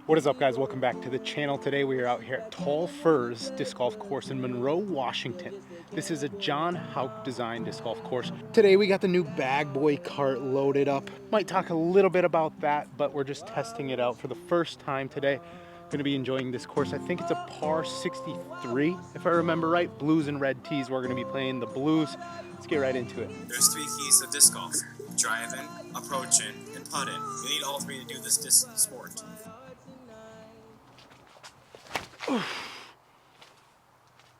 What is up, guys? Welcome back to the channel. Today we are out here at Tall Firs Disc Golf Course in Monroe, Washington. This is a John Houck designed disc golf course. Today we got the new Bag Boy cart loaded up. Might talk a little bit about that, but we're just testing it out for the first time today. Going to be enjoying this course. I think it's a par 63, if I remember right. Blues and red tees. We're going to be playing the blues. Let's get right into it. There's three keys to disc golf: driving, approaching, and putting. You need all three to do this disc sport.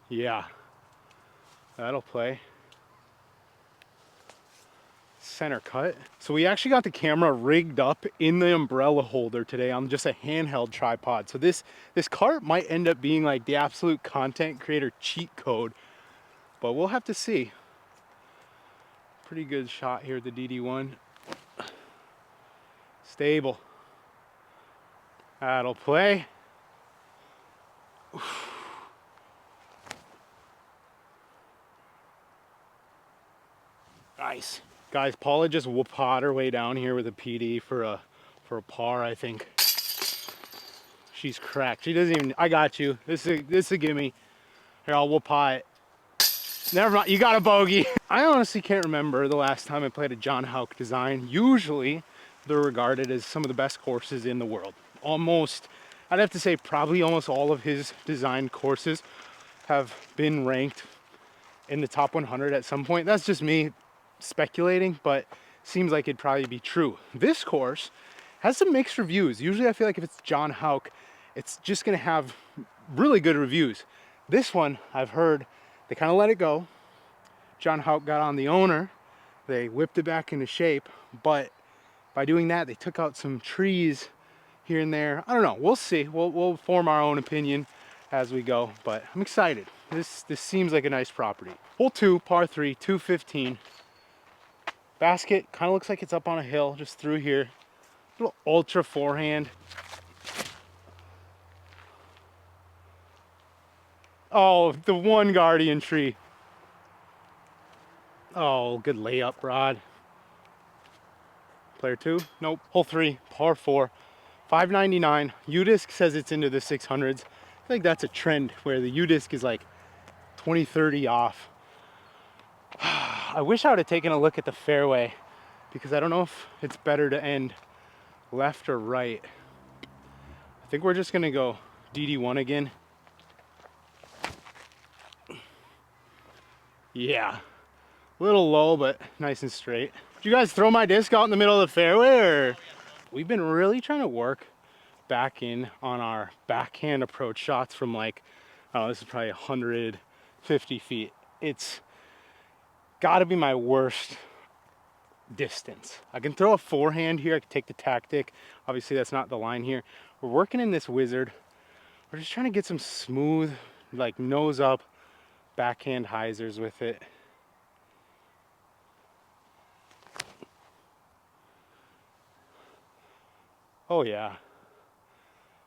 Yeah, that'll play. Center cut. So we actually got the camera rigged up in the umbrella holder today on just a handheld tripod. So this cart might end up being like the absolute content creator cheat code, but we'll have to see. Pretty good shot here at the DD1. Stable. That'll play. Nice. Guys, Paula just whooped her way down here with a PD for a par, I think. She's cracked. She doesn't even, I got you. This is a gimme. Here, I'll whoop it. Never mind, you got a bogey. I honestly can't remember the last time I played a John Houck design. Usually, they're regarded as some of the best courses in the world. Almost, I'd have to say probably almost all of his designed courses have been ranked in the top 100 at some point. That's just me speculating, but seems like it'd probably be true. This course has some mixed reviews. Usually I feel like if it's John Houck, it's just gonna have really good reviews. This one, I've heard they kind of let it go. John Houck got on the owner, they whipped it back into shape, but by doing that, they took out some trees here and there. I don't know, we'll see. We'll form our own opinion as we go, but I'm excited. This seems like a nice property. Hole 2, par 3, 215. Basket kind of looks like it's up on a hill, just through here. Little ultra forehand. Oh, the one guardian tree. Oh, good layup, Rod. Player 2? Nope. Hole 3, par 4, 599. U-Disc says it's into the 600s. I think that's a trend where the U-Disc is like 20, 30 off. I wish I would have taken a look at the fairway because I don't know if it's better to end left or right. I think we're just gonna go DD1 again. Yeah, a little low, but nice and straight. Did you guys throw my disc out in the middle of the fairway, or? We've been really trying to work back in on our backhand approach shots from like, I don't know, this is probably 150 feet. It's gotta be my worst distance. I can throw a forehand here, I can take the tactic. Obviously that's not the line here. We're working in this wizard. We're just trying to get some smooth, like nose up, backhand hyzers with it. Oh yeah.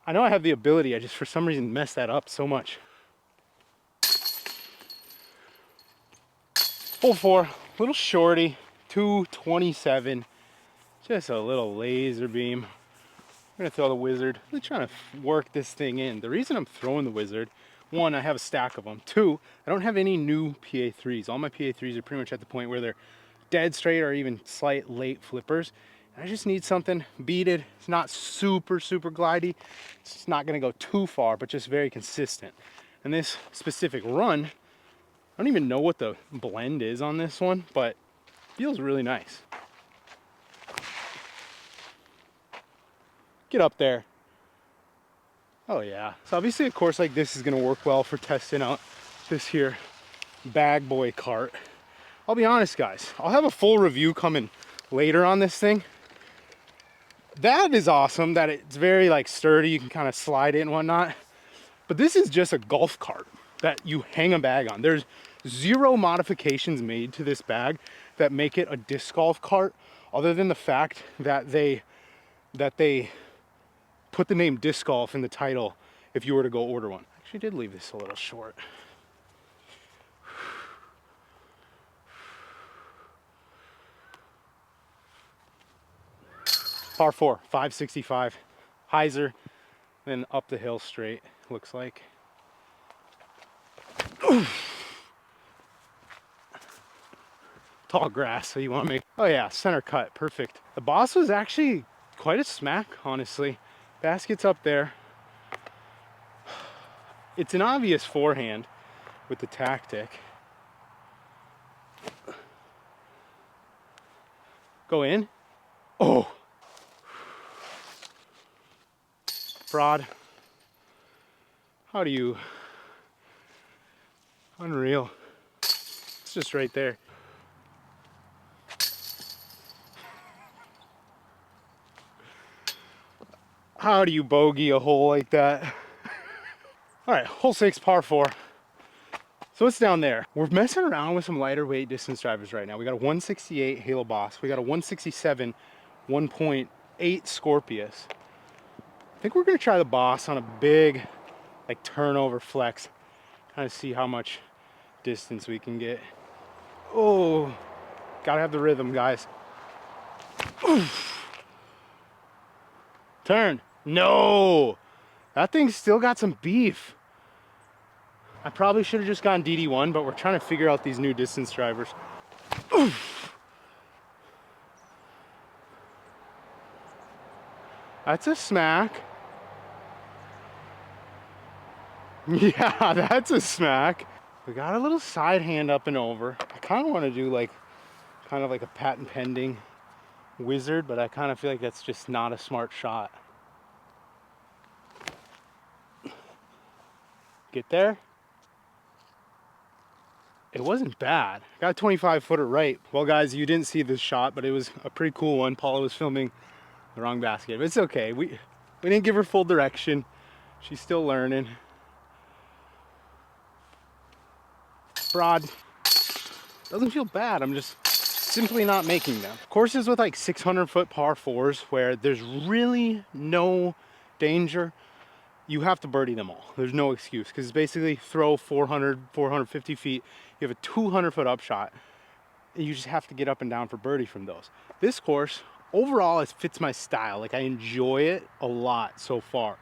I know I have the ability, I just for some reason messed that up so much. Hole 4, little shorty, 227. Just a little laser beam. I'm gonna throw the wizard. I'm trying to work this thing in. The reason I'm throwing the wizard, 1, I have a stack of them. 2, I don't have any new PA3s. All my PA3s are pretty much at the point where they're dead straight or even slight late flippers. And I just need something beaded. It's not super glidey. It's not gonna go too far, but just very consistent. And this specific run, I don't even know what the blend is on this one, but it feels really nice. Get up there. Oh yeah. So obviously a course like this is gonna work well for testing out this here Bag Boy cart. I'll be honest, guys, I'll have a full review coming later on this thing. That is awesome that it's very like sturdy, you can kind of slide it and whatnot. But this is just a golf cart that you hang a bag on. There's 0 modifications made to this bag that make it a disc golf cart, other than the fact that they put the name disc golf in the title if you were to go order one. Actually did leave this a little short. Par 4, 565. Hyzer, then up the hill straight, looks like. Tall grass, so you want to make, oh yeah, center cut, perfect. The boss was actually quite a smack, honestly. Basket's up there. It's an obvious forehand with the tactic. Go in. Oh. Fraud. How do you? Unreal. It's just right there. How do you bogey a hole like that? All right, hole 6, par 4. So it's down there. We're messing around with some lighter weight distance drivers right now. We got a 168 Halo Boss. We got a 167 1.8 Scorpius. I think we're gonna try the Boss on a big, like, turnover flex. Kind of see how much distance we can get. Oh, gotta have the rhythm, guys. Oof. Turn. No, that thing's still got some beef. I probably should have just gone DD1, but we're trying to figure out these new distance drivers. Oof. That's a smack. Yeah, that's a smack. We got a little side hand up and over. I kind of want to do like, kind of like a patent pending wizard, but I kind of feel like that's just not a smart shot. Get there. It wasn't bad. Got a 25 footer right. Well guys, you didn't see this shot, but it was a pretty cool one. Paula was filming the wrong basket, but it's okay. We didn't give her full direction. She's still learning. Broad. Doesn't feel bad. I'm just simply not making them. Courses with like 600-foot par 4s where there's really no danger, you have to birdie them all. There's no excuse, because it's basically throw 400, 450 feet. You have a 200-foot upshot. And you just have to get up and down for birdie from those. This course, overall, it fits my style. Like, I enjoy it a lot so far.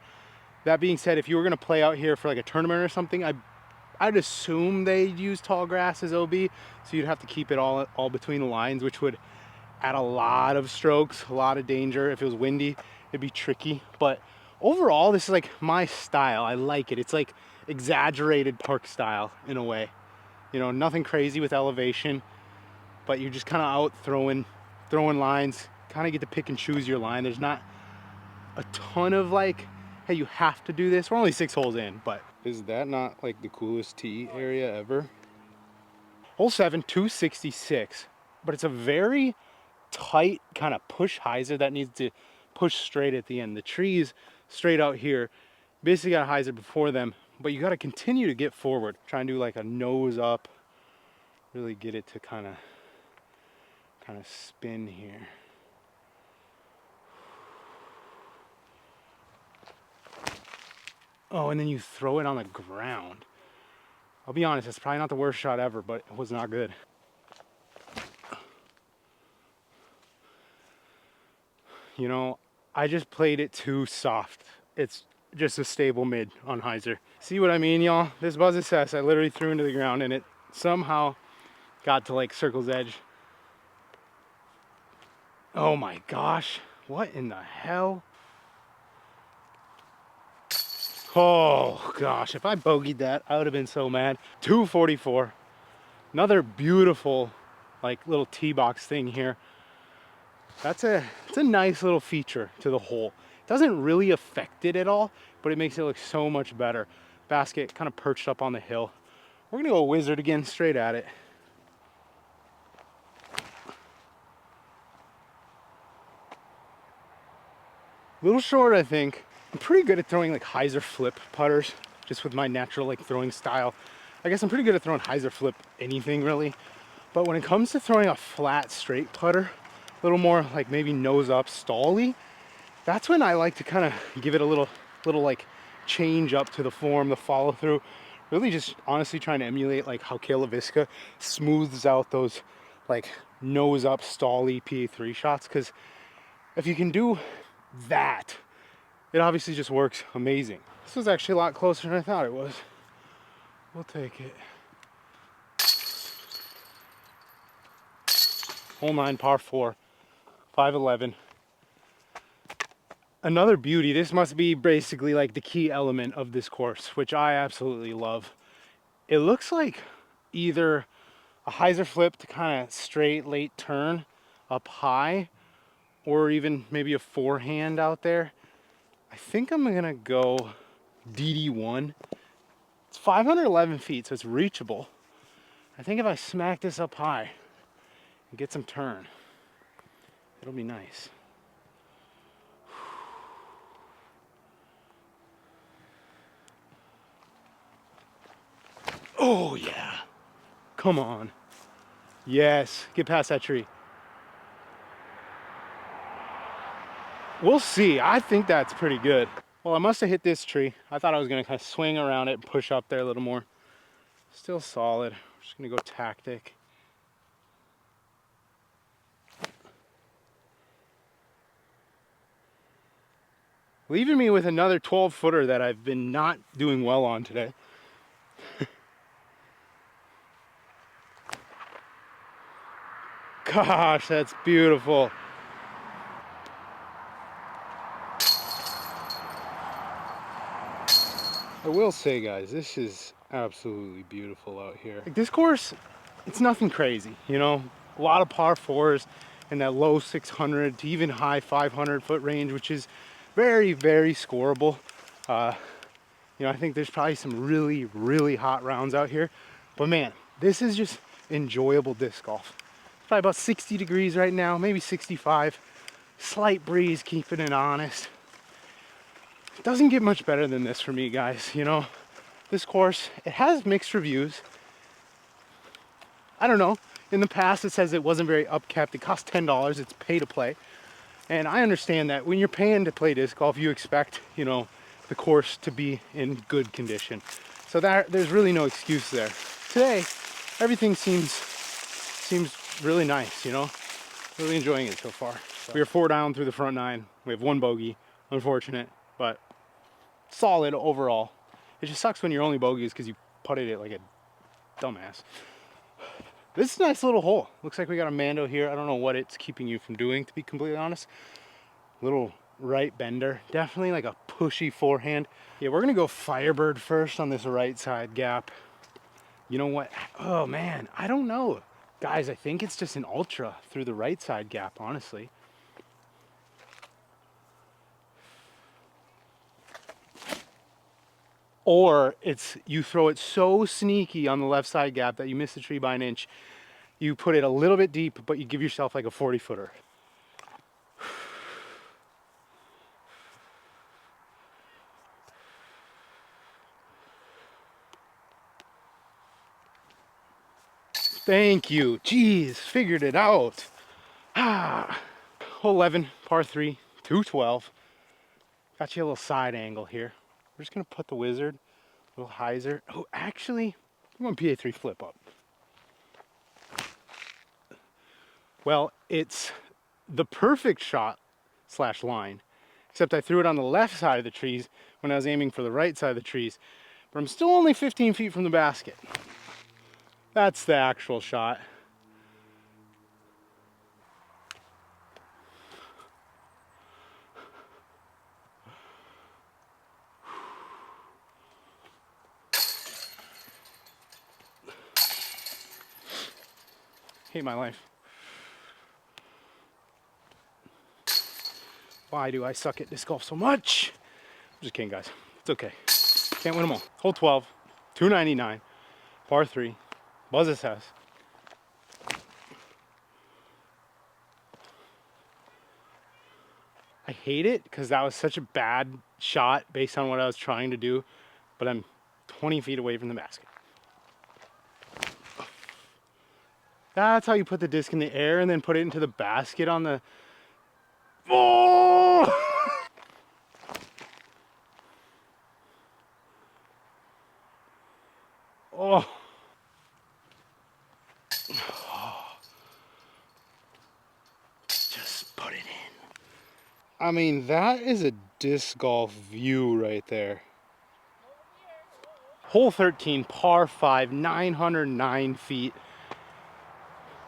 That being said, if you were gonna play out here for like a tournament or something, I'd assume they'd use tall grass as OB, so you'd have to keep it all between the lines, which would add a lot of strokes, a lot of danger. If it was windy, it'd be tricky. But overall, this is like my style. I like it. It's like exaggerated park style in a way. You know, nothing crazy with elevation, but you're just kind of out throwing lines. Kind of get to pick and choose your line. There's not a ton of like, hey, you have to do this. We're only 6 holes in, but is that not like the coolest tee area ever? Hole 7, 266, but it's a very tight kind of push hyzer that needs to push straight at the end. The trees straight out here, basically got a hyzer before them, but you got to continue to get forward. Try and do like a nose up, really get it to kind of spin here. Oh, and then you throw it on the ground. I'll be honest, it's probably not the worst shot ever, but it was not good. You know, I just played it too soft. It's just a stable mid on hyzer. See what I mean, y'all? This buzz assess, I literally threw into the ground and it somehow got to like circle's edge. Oh my gosh, what in the hell? Oh gosh, if I bogeyed that, I would have been so mad. 244. Another beautiful like little tee box thing here. It's a nice little feature to the hole. It doesn't really affect it at all, but it makes it look so much better. Basket kind of perched up on the hill. We're gonna go wizard again, straight at it. A little short, I think. I'm pretty good at throwing like hyzer flip putters, just with my natural like throwing style. I guess I'm pretty good at throwing hyzer flip anything really. But when it comes to throwing a flat straight putter, a little more like maybe nose up stally, that's when I like to kind of give it a little like change up to the form, the follow through. Really just honestly trying to emulate like how Kayla Viska smooths out those like nose up stally PA3 shots. Because if you can do that, it obviously just works amazing. This was actually a lot closer than I thought it was. We'll take it. Hole 9, par 4, 511. Another beauty. This must be basically like the key element of this course, which I absolutely love. It looks like either a hyzer flip to kind of straight late turn up high, or even maybe a forehand out there. I think I'm gonna go DD1. It's 511 feet, so it's reachable. I think if I smack this up high and get some turn, it'll be nice. Oh yeah, come on. Yes, get past that tree. We'll see. I think that's pretty good. Well, I must have hit this tree. I thought I was gonna kind of swing around it and push up there a little more. Still solid. I'm just gonna go tactic. Leaving me with another 12-footer that I've been not doing well on today. Gosh, that's beautiful. I will say, guys, this is absolutely beautiful out here. Like, this course, it's nothing crazy, you know? A lot of par 4s in that low 600 to even high 500 foot range, which is very, very scoreable. You know, I think there's probably some really, really hot rounds out here. But man, this is just enjoyable disc golf. It's probably about 60 degrees right now, maybe 65. Slight breeze, keeping it honest. It doesn't get much better than this for me, guys. You know, this course, it has mixed reviews. I don't know. In the past, it says it wasn't very upkept. It costs $10. It's pay to play. And I understand that when you're paying to play disc golf, you expect, you know, the course to be in good condition. So there's really no excuse there. Today, everything seems really nice, you know? Really enjoying it so far. So. We are 4 down through the front 9. We have 1 bogey. Unfortunate, but solid overall. It just sucks when your only bogey is because you putted it like a dumbass. This is a nice little hole. Looks like we got a Mando here. I don't know what it's keeping you from doing, to be completely honest. Little right bender. Definitely like a pushy forehand. Yeah, we're gonna go Firebird first on this right side gap. You know what? Oh man, I don't know. Guys, I think it's just an ultra through the right side gap, honestly. Or it's you throw it so sneaky on the left side gap that you miss the tree by an inch. You put it a little bit deep, but you give yourself like a 40-footer. Thank you. Jeez, figured it out. Ah. Hole 11, par 3, 212. Got you a little side angle here. We're just gonna put the wizard, a little hyzer. Oh, actually, I'm on PA3 flip up. Well, it's the perfect shot slash line, except I threw it on the left side of the trees when I was aiming for the right side of the trees. But I'm still only 15 feet from the basket. That's the actual shot. Hate my life. Why do I suck at disc golf so much? I'm just kidding, guys. It's okay. Can't win them all. Hole 12, 299, par 3, Buzz's house. I hate it because that was such a bad shot based on what I was trying to do, but I'm 20 feet away from the basket. That's how you put the disc in the air and then put it into the basket on the... Oh! Oh. Just put it in. I mean, that is a disc golf view right there. Hole 13, par 5, 909 feet.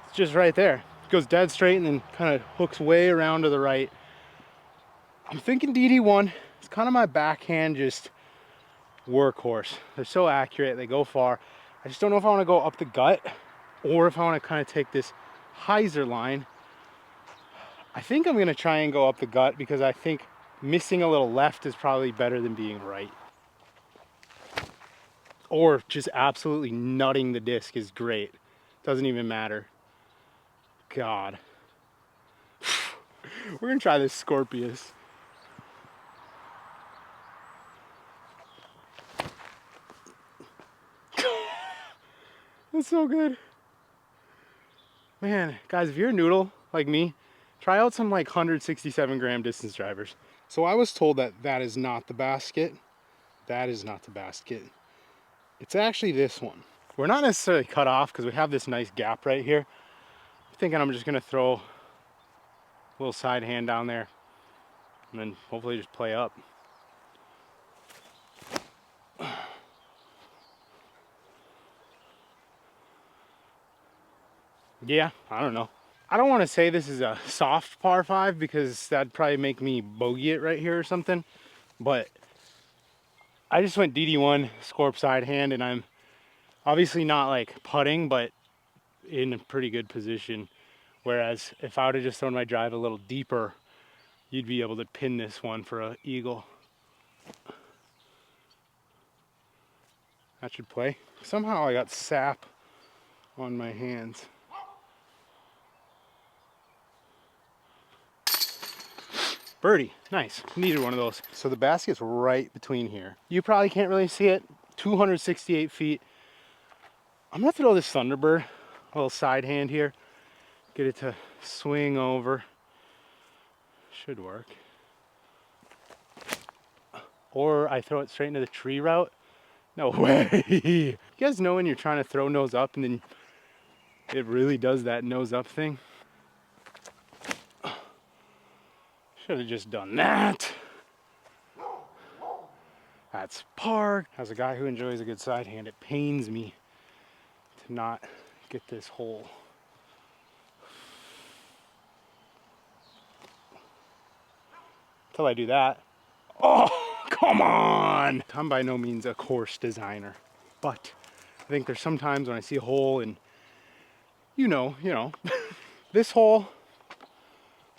It's just right there. It goes dead straight and then kind of hooks way around to the right. I'm thinking DD1. It's kind of my backhand just workhorse. They're so accurate, they go far. I just don't know if I want to go up the gut or if I want to kind of take this hyzer line. I think I'm going to try and go up the gut because I think missing a little left is probably better than being right. Or just absolutely nutting the disc is great. Doesn't even matter. God. We're going to try this Scorpius. That's so good. Man, guys, if you're a noodle like me, try out some like 167 gram distance drivers. So I was told that that is not the basket. That is not the basket. It's actually this one. We're not necessarily cut off because we have this nice gap right here. I'm thinking I'm just gonna throw a little side hand down there and then hopefully just play up. Yeah, I don't know. I don't want to say this is a soft par 5 because that'd probably make me bogey it right here or something. But I just went DD1 Scorp side hand and I'm obviously not like putting, but in a pretty good position. Whereas if I would have just thrown my drive a little deeper, you'd be able to pin this one for an eagle. That should play. Somehow I got sap on my hands. Birdie, nice. Needed one of those. So the basket's right between here. You probably can't really see it. 268 feet. I'm gonna throw this Thunderbird, a little side hand here. Get it to swing over. Should work. Or I throw it straight into the tree route. No way. You guys know when you're trying to throw nose up and then it really does that nose up thing? Should have just done that. That's par. As a guy who enjoys a good side hand, it pains me to not get this hole. Until I do that. Oh, come on! I'm by no means a course designer, but I think there's some times when I see a hole and you know, this hole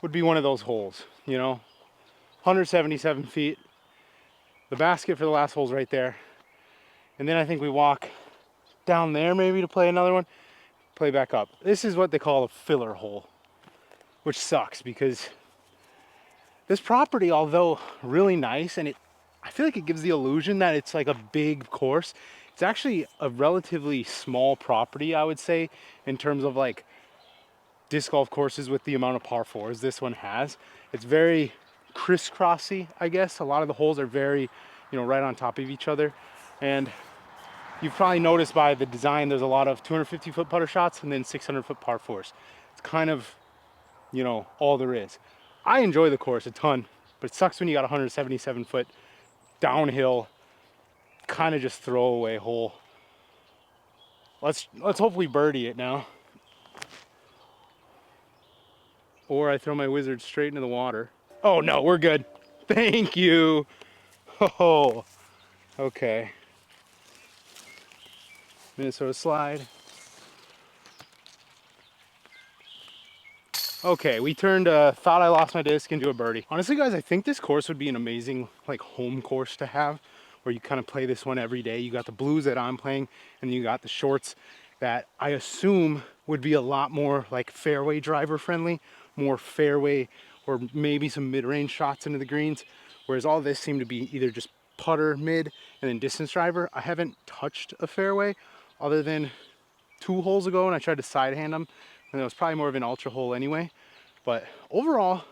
would be one of those holes, 177 feet. The basket for the last hole's right there. And then I think we walk down there maybe to play another one, play back up. This is what they call a filler hole, which sucks because this property, although really nice, and I feel like it gives the illusion that it's like a big course. It's actually a relatively small property, I would say, in terms of like disc golf courses with the amount of par 4s this one has. It's very crisscrossy, I guess. A lot of the holes are very, right on top of each other. And you've probably noticed by the design, there's a lot of 250-foot putter shots and then 600-foot par 4s. It's kind of, all there is. I enjoy the course a ton, but it sucks when you got a 177-foot downhill, kind of just throwaway hole. Let's hopefully birdie it now. Or I throw my wizard straight into the water. Oh no, we're good. Thank you. Oh, okay. Minnesota slide. Okay, we turned thought I lost my disc into a birdie. Honestly, guys, I think this course would be an amazing like home course to have, where you kind of play this one every day. You got the blues that I'm playing, and you got the shorts that I assume would be a lot more like fairway driver friendly, more fairway or maybe some mid-range shots into the greens. Whereas all this seemed to be either just putter mid and then distance driver. I haven't touched a fairway other than 2 holes ago and I tried to side hand them, and it was probably more of an ultra hole anyway. But overall,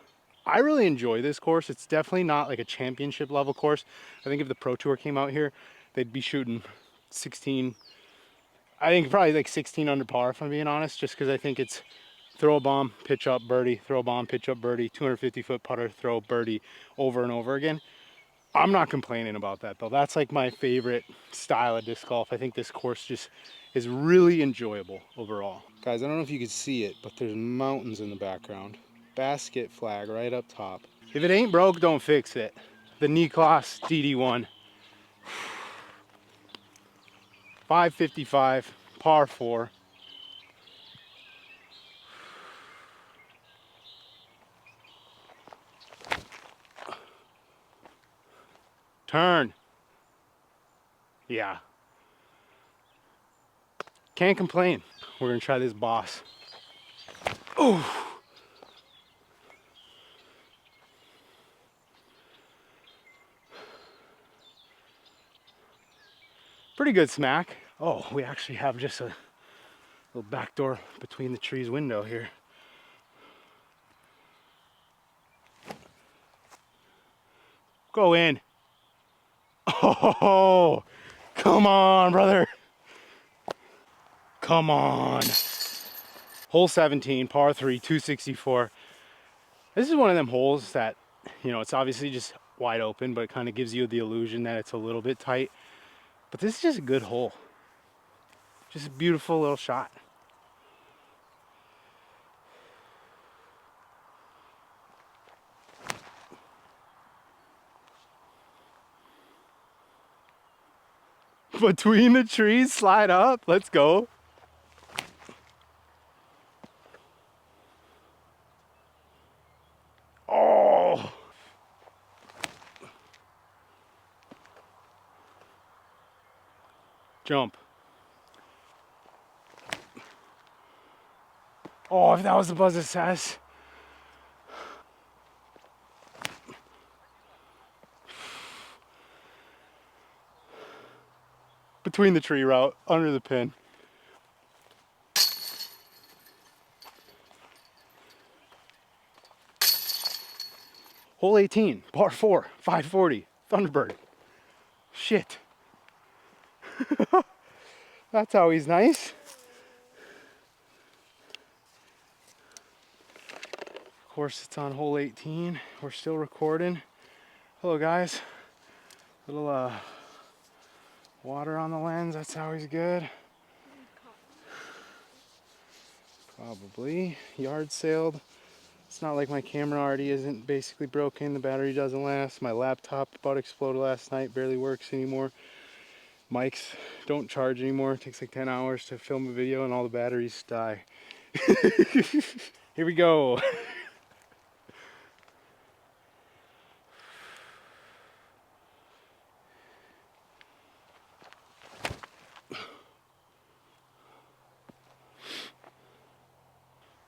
I really enjoy this course. It's definitely not like a championship level course. I think if the Pro Tour came out here, they'd be shooting 16, I think probably like 16 under par if I'm being honest, just because I think it's throw a bomb, pitch up, birdie, throw a bomb, pitch up, birdie, 250-foot putter, throw, birdie, over and over again. I'm not complaining about that though. That's like my favorite style of disc golf. I think this course just is really enjoyable overall. Guys, I don't know if you can see it, but there's mountains in the background. Basket flag right up top. If it ain't broke, don't fix it. The Niklas DD1. 555, par 4. Turn. Yeah. Can't complain. We're gonna try this boss. Oh. Pretty good smack. Oh, we actually have just a little back door between the trees window here. Go in. Oh, come on, brother. Come on. Hole 17, par 3, 264. This is one of them holes that, you know, it's obviously just wide open, but it kind of gives you the illusion that it's a little bit tight. But this is just a good hole. Just a beautiful little shot. Between the trees, slide up. Let's go. Oh. Jump. Oh, if that was the buzz assess. Between the tree route, under the pin. Hole 18, par 4, 540, Thunderbird. Shit. That's always nice. Of course, it's on hole 18. We're still recording. Hello, guys. Little water on the lens. That's always good. Probably. Yard sailed. It's not like my camera already isn't basically broken. The battery doesn't last. My laptop about exploded last night. Barely works anymore. Mics don't charge anymore. It takes like 10 hours to film a video and all the batteries die. Here we go.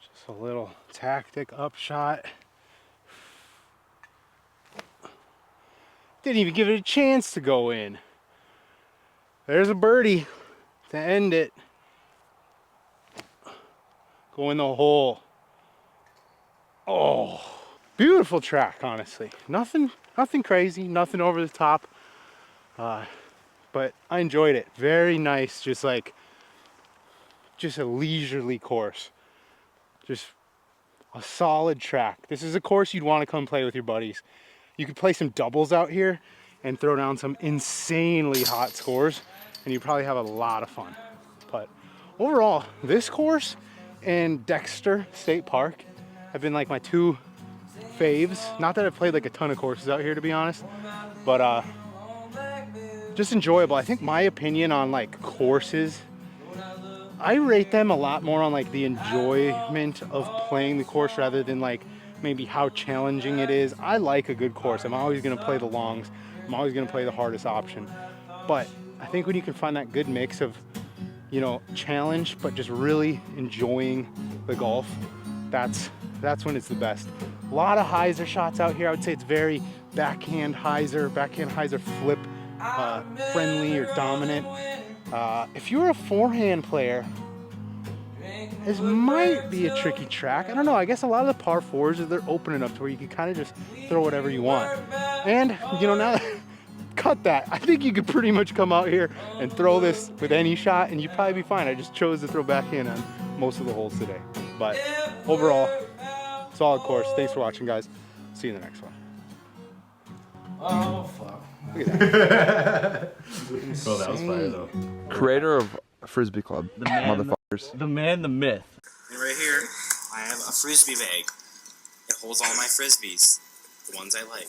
Just a little tactic upshot. Didn't even give it a chance to go in. There's a birdie to end it. Go in the hole. Oh, beautiful track, honestly. Nothing crazy, nothing over the top. But I enjoyed it. Very nice, just a leisurely course. Just a solid track. This is a course you'd want to come play with your buddies. You could play some doubles out here and throw down some insanely hot scores, and you probably have a lot of fun. But overall, this course and Dexter State Park have been like my two faves. Not that I've played like a ton of courses out here, to be honest, but just enjoyable. I think my opinion on like courses, I rate them a lot more on like the enjoyment of playing the course rather than like maybe how challenging it is. I like a good course. I'm always going to play the longs. I'm always going to play the hardest option. But I think when you can find that good mix of, you know, challenge but just really enjoying the golf, that's when it's the best. A lot of hyzer shots out here. I would say it's very backhand hyzer flip friendly or dominant. If you're a forehand player, this might be a tricky track. I don't know. I guess a lot of the par fours, they're open enough to where you can kind of just throw whatever you want. And, you know, now cut that. I think you could pretty much come out here and throw this with any shot and you'd probably be fine. I just chose to throw backhand on most of the holes today. But overall, solid course. Thanks for watching, guys. See you in the next one. Oh, fuck. Look at that. Bro, that was fire, though. Creator of Frisbee Club, The man, motherfuckers. the man, the myth. And right here, I have a frisbee bag. It holds all my frisbees, the ones I like.